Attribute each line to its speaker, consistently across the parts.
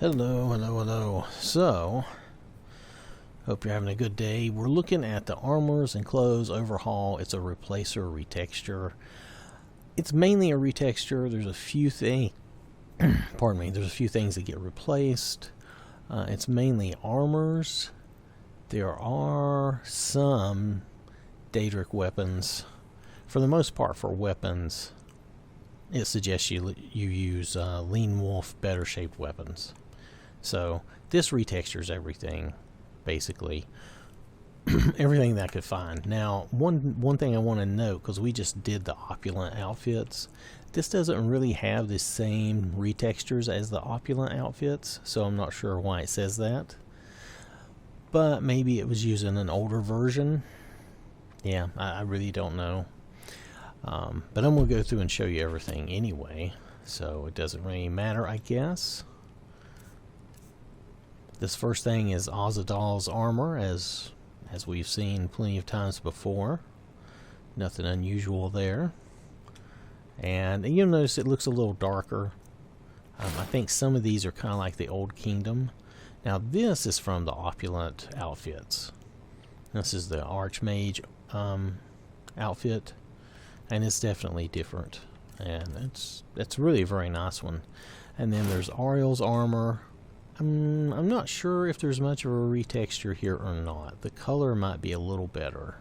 Speaker 1: Hello, hello, hello. So, hope you're having a good day. We're looking at the Armors and Clothes Overhaul. It's a replacer, retexture. It's mainly a retexture. There's a few things, pardon me, there's a few things that get replaced. It's mainly armors. There are some Daedric weapons. For the most part, for weapons, it suggests you use Lean Wolf, better shaped weapons. So this retextures everything, basically. Everything that I could find. Now, one thing I want to note, because we just did the opulent outfits, this doesn't really have the same retextures as the opulent outfits, so I'm not sure why it says that. But maybe it was using an older version. Yeah, I really don't know. But I'm going to go through and show you everything anyway, so it doesn't really matter, I guess. This first thing is Azadal's armor, as we've seen plenty of times before. Nothing unusual there. And you'll notice it looks a little darker. I think some of these are kind of like the Old Kingdom. Now this is from the opulent outfits. This is the Archmage outfit, and it's definitely different. And it's really a very nice one. And then there's Ariel's armor. I'm not sure if there's much of a retexture here or not. The color might be a little better.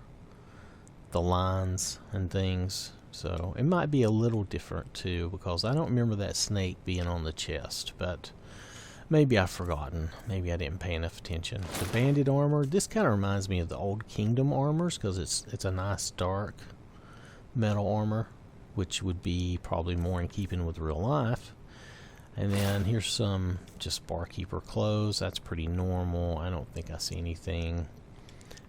Speaker 1: The lines and things. So it might be a little different too, because I don't remember that snake being on the chest, but maybe I've forgotten. Maybe I didn't pay enough attention. The bandit armor, this kind of reminds me of the Old Kingdom armors, because it's a nice dark metal armor, which would be probably more in keeping with real life. And then here's some just barkeeper clothes. That's pretty normal. I don't think I see anything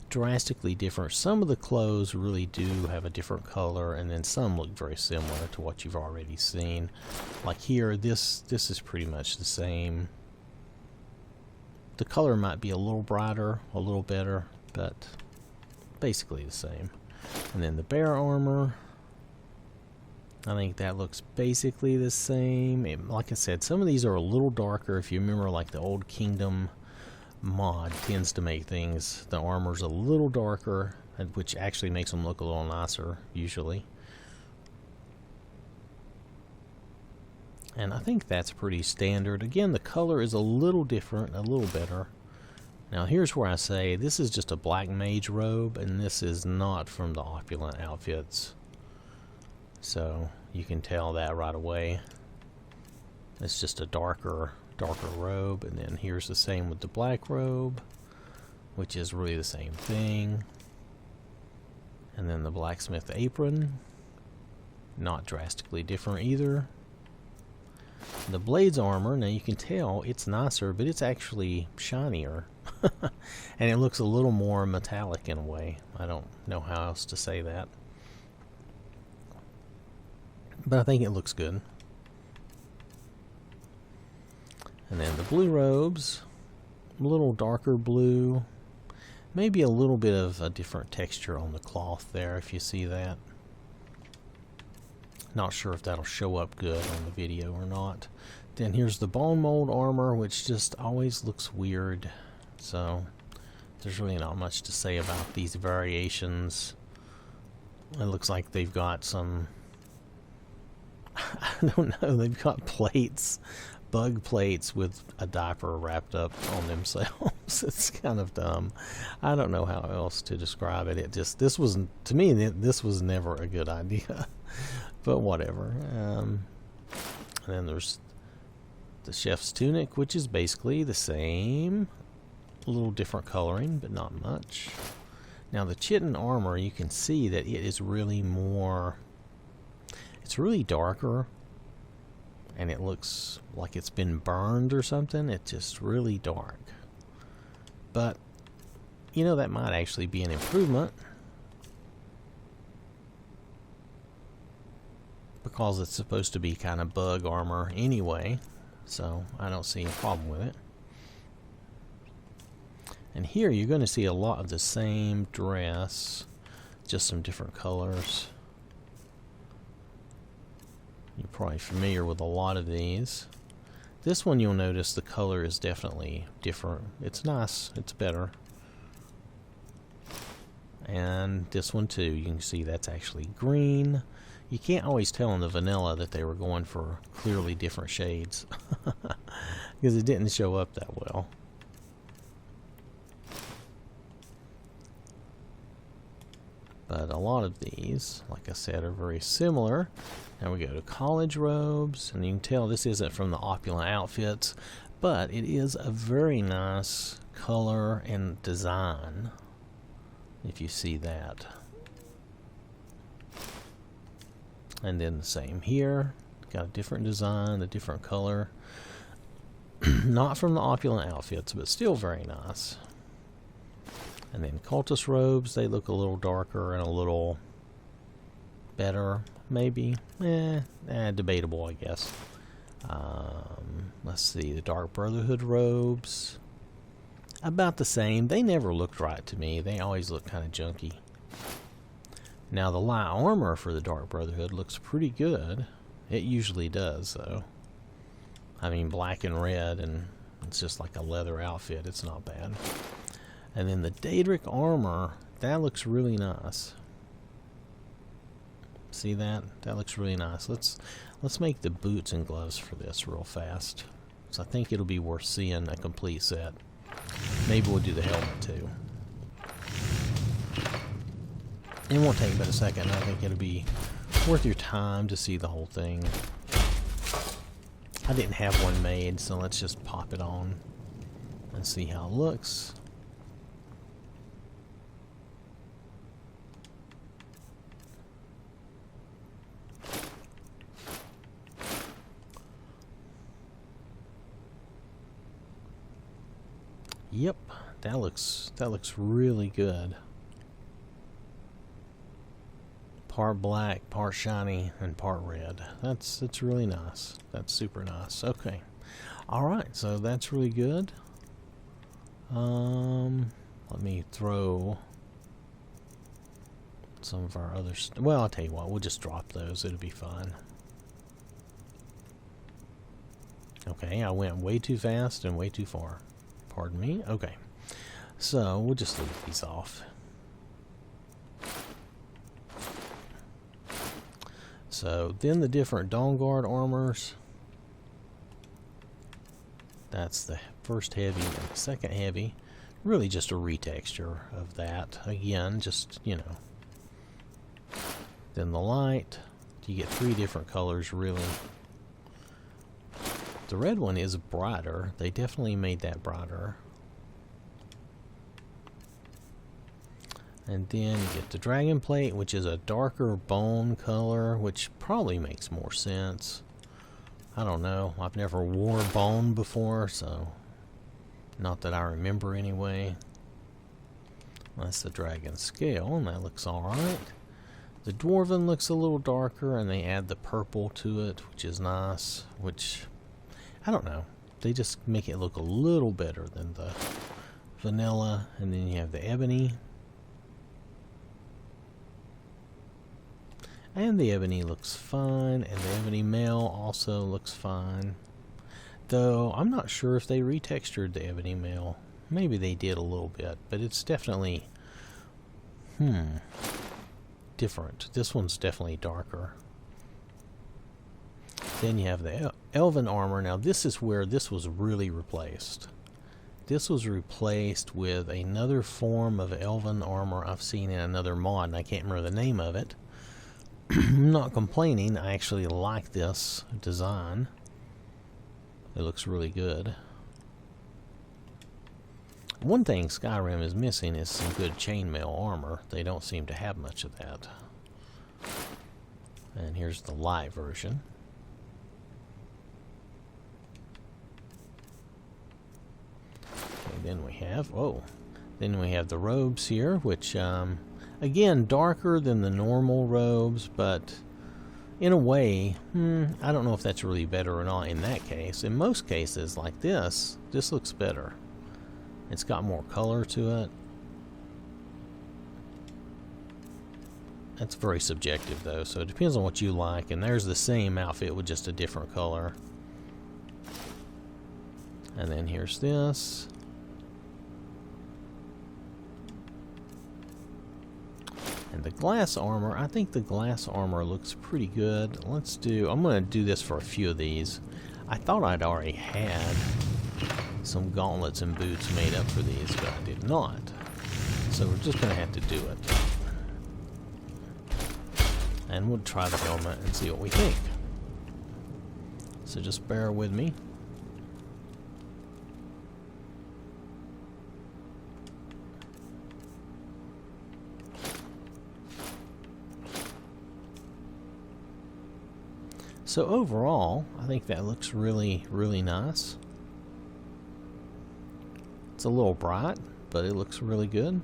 Speaker 1: drastically different. Some of the clothes really do have a different color, and then some look very similar to what you've already seen. Like here, this is pretty much the same. The color might be a little brighter, a little better, but basically the same. And then the bear armor, I think that looks basically the same. Like I said, some of these are a little darker. If you remember, like the Old Kingdom mod tends to make things, the armor's a little darker, which actually makes them look a little nicer usually. And I think that's pretty standard. Again, the color is a little different, a little better. Now here's where I say this is just a black mage robe, and this is not from the opulent outfits. So you can tell that right away. It's just a darker robe. And then here's the same with the black robe, which is really the same thing. And then the blacksmith apron, not drastically different either. The blades armor, now you can tell it's nicer, but it's actually shinier. And it looks a little more metallic in a way. I don't know how else to say that, but I think it looks good. And then the blue robes, a little darker blue, maybe a little bit of a different texture on the cloth there, if you see that. Not sure if that'll show up good on the video or not. Then here's the bone mold armor, which just always looks weird. So there's really not much to say about these variations. It looks like they've got some, I don't know, they've got plates, bug plates with a diaper wrapped up on themselves. It's kind of dumb. I don't know how else to describe it. It just, this was, to me, this was never a good idea. But whatever. And then there's the chef's tunic, which is basically the same. A little different coloring, but not much. Now the chitin armor, you can see that it is really more, it's really darker, and it looks like it's been burned or something. It's just really dark. But, you know, that might actually be an improvement, because it's supposed to be kind of bug armor anyway, so I don't see a problem with it. And here you're going to see a lot of the same dress, just some different colors. You're probably familiar with a lot of these. This one you'll notice the color is definitely different. It's nice. It's better. And this one too, you can see that's actually green. You can't always tell in the vanilla that they were going for clearly different shades because it didn't show up that well. But a lot of these, like I said, are very similar. Now we go to college robes, and you can tell this isn't from the opulent outfits, but it is a very nice color and design, if you see that. And then the same here, got a different design, a different color. Not from the opulent outfits, but still very nice. And then cultist robes, they look a little darker and a little better, maybe. Debatable, I guess. Let's see, the Dark Brotherhood robes, about the same. They never looked right to me. They always look kind of junky. Now the light armor for the Dark Brotherhood looks pretty good. It usually does, though. I mean, black and red, and it's just like a leather outfit. It's not bad. And then the Daedric armor, that looks really nice. See that? That looks really nice. Let's make the boots and gloves for this real fast. So I think it'll be worth seeing a complete set. Maybe we'll do the helmet too. It won't take but a second. I think it'll be worth your time to see the whole thing. I didn't have one made, so let's just pop it on and see how it looks. Yep, that looks really good. Part black, part shiny, and part red. It's really nice. That's super nice. Okay. Alright, so that's really good. Let me throw some of our other well, I'll tell you what, we'll just drop those. It'll be fun. Okay, I went way too fast and way too far. Pardon me. Okay. So, we'll just leave these off. So, then the different Dawnguard armors. That's the first heavy and the second heavy. Really just a retexture of that. Again, just, you know. Then the light. You get 3 different colors, really. The red one is brighter. They definitely made that brighter. And then you get the dragon plate, which is a darker bone color, which probably makes more sense. I don't know. I've never worn bone before, so not that I remember anyway. That's the dragon scale, and that looks alright. The dwarven looks a little darker, and they add the purple to it, which is nice, which, I don't know. They just make it look a little better than the vanilla. And then you have the ebony. And the ebony looks fine, and the ebony mail also looks fine. Though, I'm not sure if they retextured the ebony mail. Maybe they did a little bit, but it's definitely, different. This one's definitely darker. Then you have the elven armor. Now this is where this was really replaced. This was replaced with another form of elven armor I've seen in another mod, and I can't remember the name of it. I'm not complaining. I actually like this design. It looks really good. One thing Skyrim is missing is some good chainmail armor. They don't seem to have much of that. And here's the light version. Okay, then we have the robes here, which again, darker than the normal robes, but in a way, I don't know if that's really better or not in that case. In most cases, like this looks better. It's got more color to it. That's very subjective, though, so it depends on what you like. And there's the same outfit with just a different color. And then here's this. And the glass armor, I think the glass armor looks pretty good. I'm going to do this for a few of these. I thought I'd already had some gauntlets and boots made up for these, but I did not. So we're just going to have to do it. And we'll try the helmet and see what we think. So just bear with me. So overall, I think that looks really, really nice. It's a little bright, but it looks really good.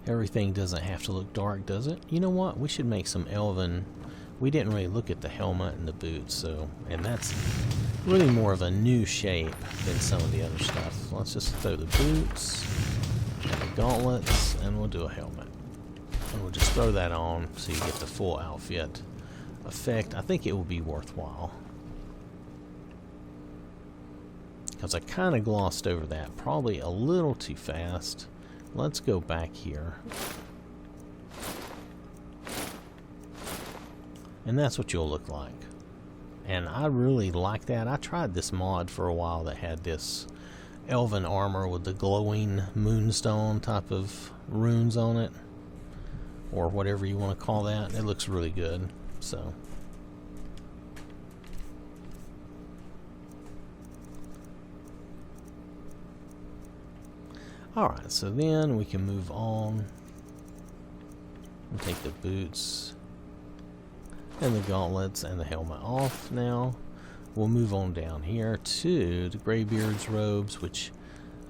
Speaker 1: Everything doesn't have to look dark, does it? You know what? We should make some elven. We didn't really look at the helmet and the boots, and that's really more of a new shape than some of the other stuff. Let's just throw the boots and the gauntlets, and we'll do a helmet. And we'll just throw that on so you get the full outfit effect. I think it will be worthwhile. Because I kind of glossed over that. Probably a little too fast. Let's go back here. And that's what you'll look like. And I really like that. I tried this mod for a while that had this elven armor with the glowing moonstone type of runes on it. Or whatever you want to call that. It looks really good. So alright, so then we can move on and take the boots and the gauntlets and the helmet off now. We'll move on down here to the Greybeard's robes, which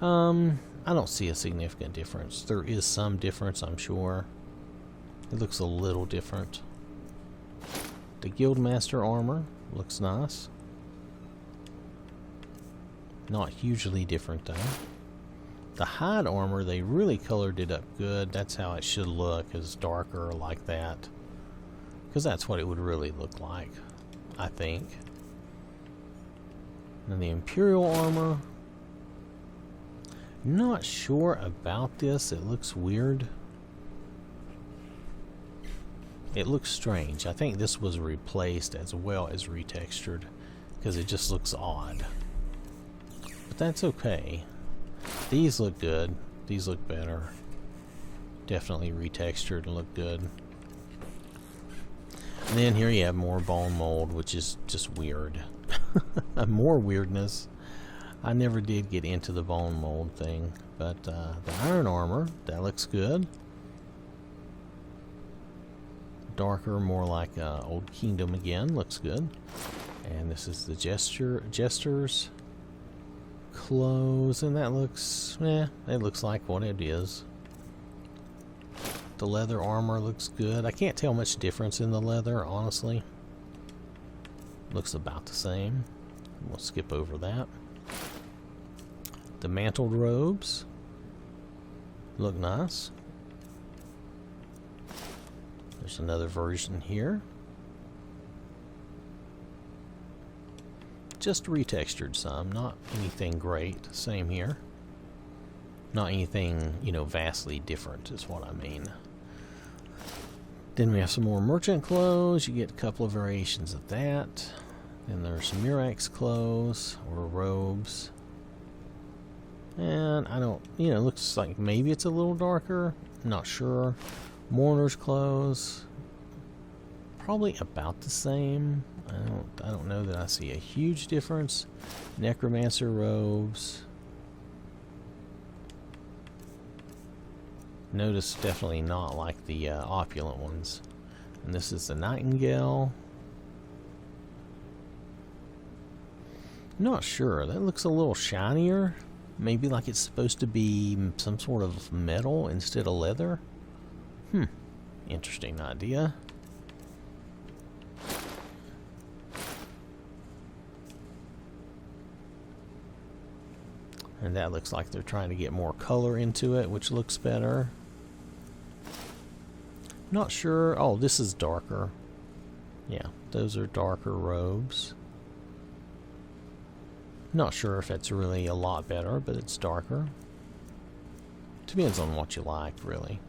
Speaker 1: I don't see a significant difference. There is some difference, I'm sure. It looks a little different. The Guildmaster armor looks nice. Not hugely different though. The hide armor, they really colored it up good. That's how it should look, is darker like that. Because that's what it would really look like, I think. And the Imperial armor. Not sure about this. It looks weird. It looks strange. I think this was replaced as well as retextured because it just looks odd. But that's okay. These look good. These look better. Definitely retextured and look good. And then here you have more bone mold, which is just weird. More weirdness. I never did get into the bone mold thing. But the iron armor, that looks good. Darker, more like Old Kingdom again. Looks good. And this is the Jester's clothes, and that looks, it looks like what it is. The leather armor looks good. I can't tell much difference in the leather, honestly. Looks about the same. We'll skip over that. The mantled robes look nice. There's another version here. Just retextured some, not anything great. Same here. Not anything, vastly different is what I mean. Then we have some more merchant clothes. You get a couple of variations of that. Then there's some Murex clothes or robes. And I don't, it looks like maybe it's a little darker. Not sure. Mourner's clothes, probably about the same. I don't know that I see a huge difference. Necromancer robes. Notice definitely not like the opulent ones. And this is the Nightingale. Not sure. That looks a little shinier. Maybe like it's supposed to be some sort of metal instead of leather. Interesting idea. And that looks like they're trying to get more color into it, which looks better. Not sure. Oh, this is darker. Yeah, those are darker robes. Not sure if it's really a lot better, but it's darker. Depends on what you like, really.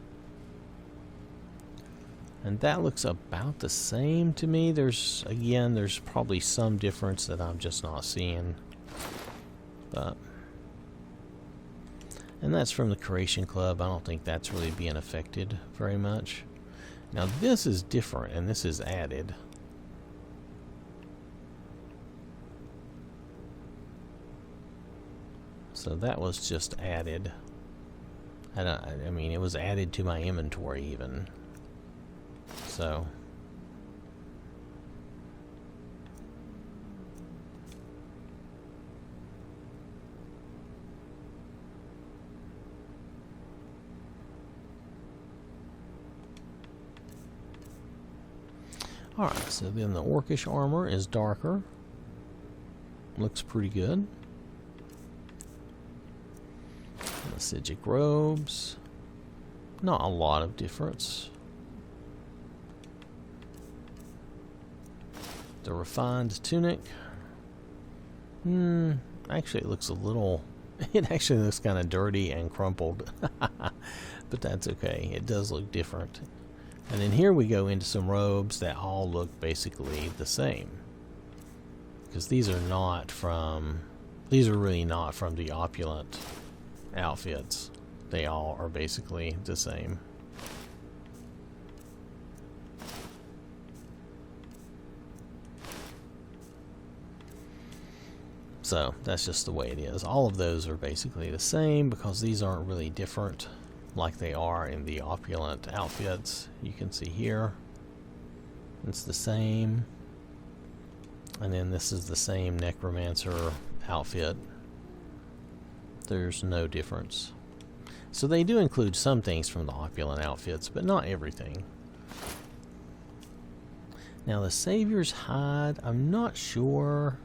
Speaker 1: And that looks about the same to me. There's probably some difference that I'm just not seeing. And that's from the Creation Club. I don't think that's really being affected very much. Now this is different, and this is added. So that was just added. I mean, it was added to my inventory even. So alright, so then the Orcish armor is darker. Looks pretty good. The Sigic robes. Not a lot of difference. The refined tunic. Actually it looks a little... It actually looks kind of dirty and crumpled. But that's okay. It does look different. And then here we go into some robes that all look basically the same. Because these are not from... These are really not from the opulent outfits. They all are basically the same. So that's just the way it is. All of those are basically the same because these aren't really different like they are in the opulent outfits. You can see here it's the same, and then this is the same necromancer outfit. There's no difference. So they do include some things from the opulent outfits, but not everything. Now the Savior's hide, I'm not sure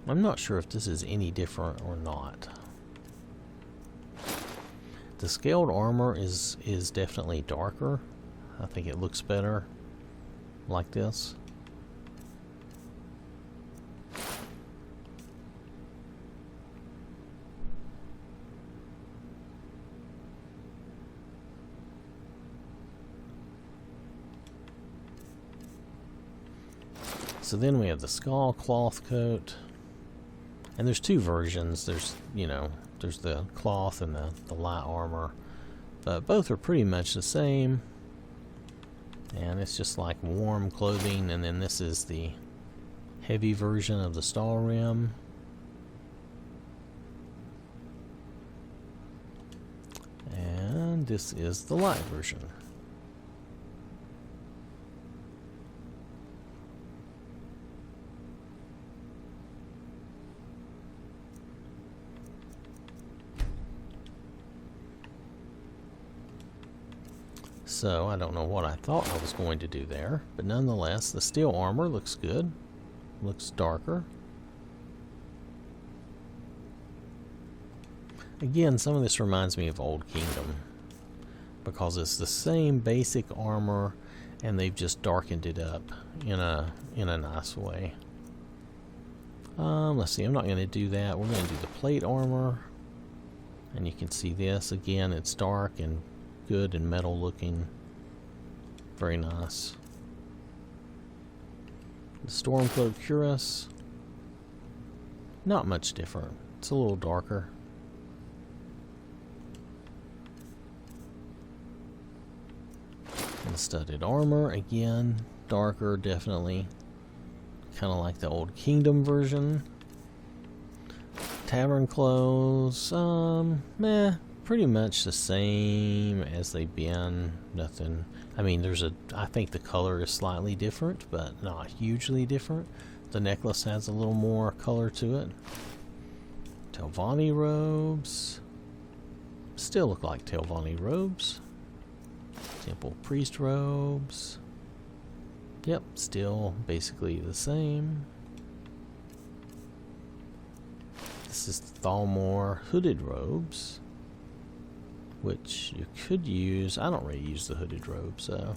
Speaker 1: if this is any different or not. The scaled armor is definitely darker. I think it looks better like this. So then we have the skull cloth coat. And there's two versions. There's, there's the cloth and the light armor. But both are pretty much the same. And it's just like warm clothing. And then this is the heavy version of the stall rim. And this is the light version. So I don't know what I thought I was going to do there, but nonetheless the steel armor looks good. Looks darker. Again, some of this reminds me of Old Kingdom because it's the same basic armor and they've just darkened it up in a nice way. Let's see, I'm not going to do that. We're going to do the plate armor, and you can see this again. It's dark and good and metal looking. Very nice. The Stormcloak cuirass, not much different. It's a little darker. And the studded armor, again, darker, definitely. Kind of like the Old Kingdom version. Tavern clothes, pretty much the same as they've been. Nothing. I mean, I think the color is slightly different, but not hugely different. The necklace has a little more color to it. Telvanni robes. Still look like Telvanni robes. Temple priest robes. Yep, still basically the same. This is the Thalmor hooded robes, which you could use. I don't really use the hooded robes, so.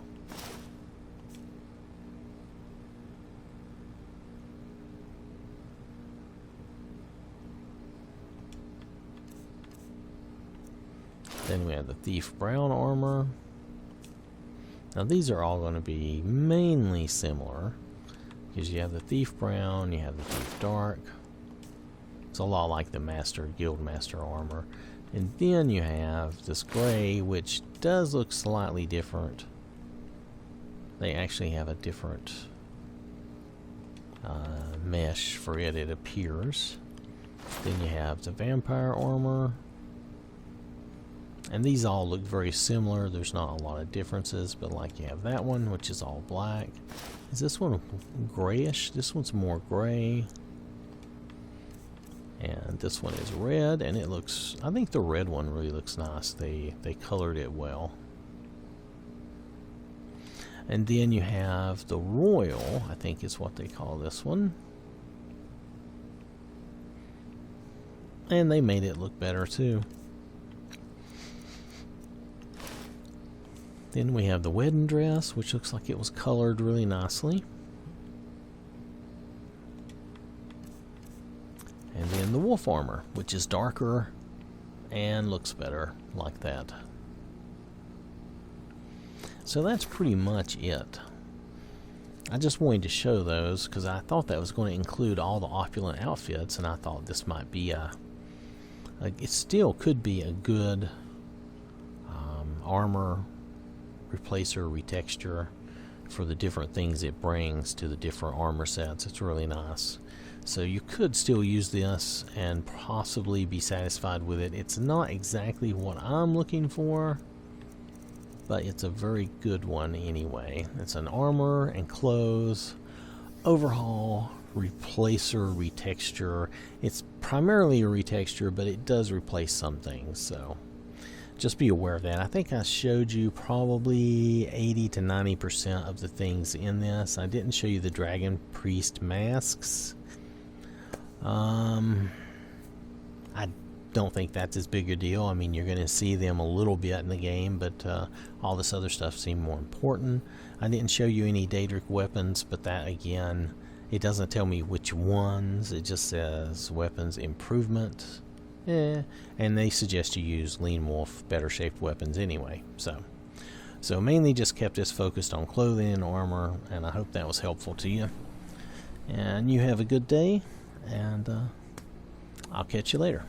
Speaker 1: Then we have the Thief Brown armor. Now these are all going to be mainly similar, because you have the Thief Brown, you have the Thief Dark. It's a lot like the Guild Master armor. And then you have this gray, which does look slightly different. They actually have a different mesh for it, it appears. Then you have the Vampire armor. And these all look very similar. There's not a lot of differences, but like you have that one, which is all black. Is this one grayish? This one's more gray. And this one is red, and it looks, I think the red one really looks nice. They colored it well. And then you have the Royal, I think is what they call this one. And they made it look better too. Then we have the Wedding Dress, which looks like it was colored really nicely. And then the Wolf Armor, which is darker and looks better like that. So that's pretty much it. I just wanted to show those because I thought that was going to include all the opulent outfits, and I thought this might be it still could be a good armor replacer, retexture for the different things it brings to the different armor sets. It's really nice. So you could still use this and possibly be satisfied with it. It's not exactly what I'm looking for, but it's a very good one anyway. It's an armor and clothes overhaul replacer retexture. It's primarily a retexture, but it does replace some things, so just be aware of that. I think I showed you probably 80 to 90% of the things in this. I didn't show you the Dragon Priest masks. I don't think that's as big a deal. I mean, you're going to see them a little bit in the game, but all this other stuff seemed more important. I didn't show you any Daedric weapons, but that, again, it doesn't tell me which ones. It just says weapons improvement. And they suggest you use Lean Wolf, better shaped weapons anyway. So mainly just kept this focused on clothing and armor, and I hope that was helpful to you. And you have a good day, and I'll catch you later.